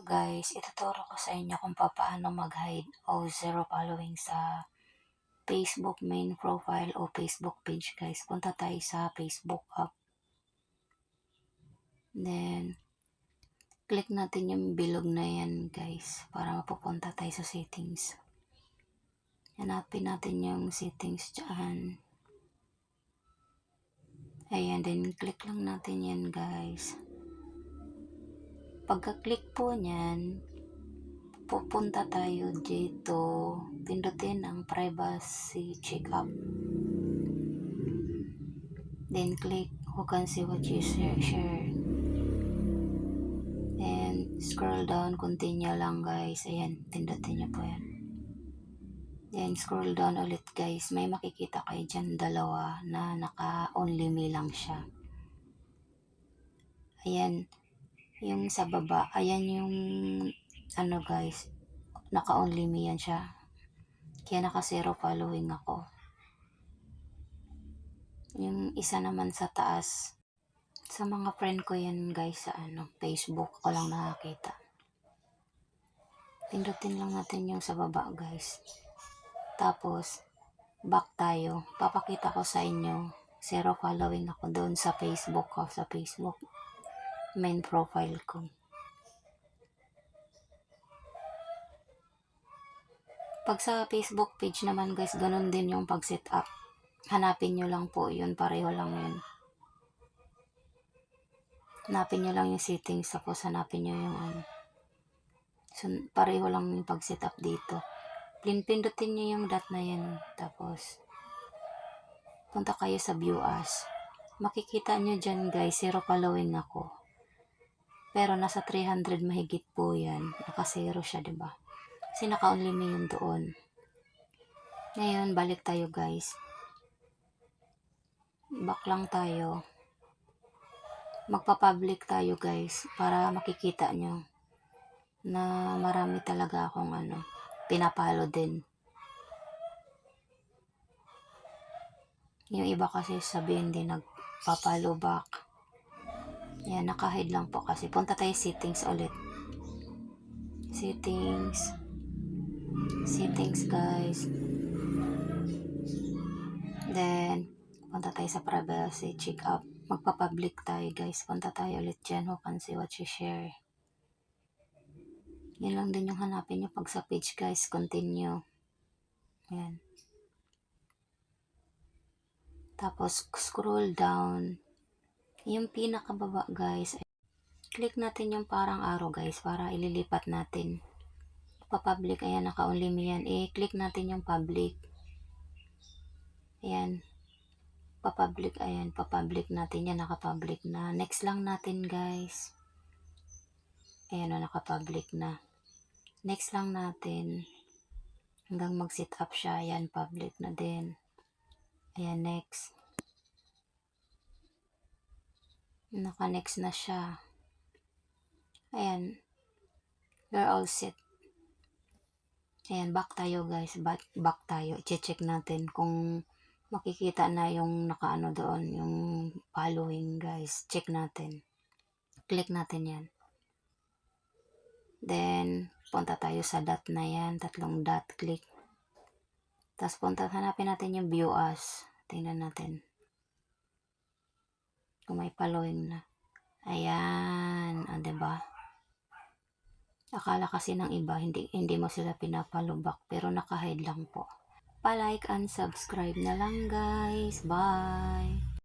Guys, ituturo ko sa inyo kung paano mag-hide o zero following sa Facebook main profile o Facebook page guys. Punta tayo sa Facebook app. Then, click natin yung bilog na yan guys para mapupunta tayo sa settings. Hanapin natin yung settings dyan. Ayan, then click lang natin yan guys. Pagka-click po niyan, pupunta tayo dito, pindutin ang privacy checkup. Then click who can see what you share. And scroll down, continue lang guys. Ayan, pindutin nyo po yan. Then scroll down ulit guys. May makikita kayo dyan dalawa na naka-only me lang siya. Ayan, yung sa baba, ayan yung ano guys, naka-only me yan siya. Kaya naka-zero following ako. Yung isa naman sa taas, sa mga friend ko yan guys sa Facebook ko lang nakakita. Pindutin lang natin yung sa baba guys. Tapos, back tayo. Papakita ko sa inyo, zero following ako doon sa Facebook ko, sa Facebook main profile ko. Pag sa Facebook page naman guys, ganun din yung pag-set up. Hanapin nyo lang po yun, pareho lang yun. Hanapin nyo lang yung settings, tapos hanapin nyo yung So, pareho lang yung pag-set up dito. Pindutin nyo yung dot na yan, tapos punta kayo sa view as. Makikita nyo dyan guys, zero following ako. Pero nasa 300 mahigit po yan. Naka-zero siya, diba? Kasi naka-only me yun doon. Ngayon, balik tayo guys. Back lang tayo. Magpa-public tayo guys para makikita nyo na marami talaga akong pinapalo din. Yung iba kasi sabihin din nagpapalo back. Yan, naka-hide lang po kasi. Punta tayo settings ulit. Settings guys. Then, punta tayo sa privacy check up. Magpa-public tayo guys. Punta tayo ulit dyan. Who can see what you share. Yan lang din yung hanapin nyo pag sa page guys. Continue. Yan. Tapos, scroll down. Yung pinakababa guys. Click natin yung parang arrow guys para ililipat natin. Pa-public. Ayan, naka-only me yan. I-click natin yung public. Ayan. Pa-public. Ayan, pa-public natin yan. Naka-public na. Next lang natin guys. Ayan o, naka-public na. Next lang natin. Hanggang mag-set up siya. Ayan, public na din. Ayan, next. Naka-next na siya. Ayan. You're all set. Ayan, back tayo guys. Back tayo. I-check natin kung makikita na yung nakaano doon. Yung following guys. Check natin. Click natin yan. Then, punta tayo sa dot na yan. 3 dot. Click. Tapos hanapin natin yung view as. Tingnan natin. Kung may following na. Ayan. Diba? Akala kasi ng iba, hindi mo sila pinapollow back. Pero naka-hide lang po. Pa-like and subscribe na lang guys. Bye!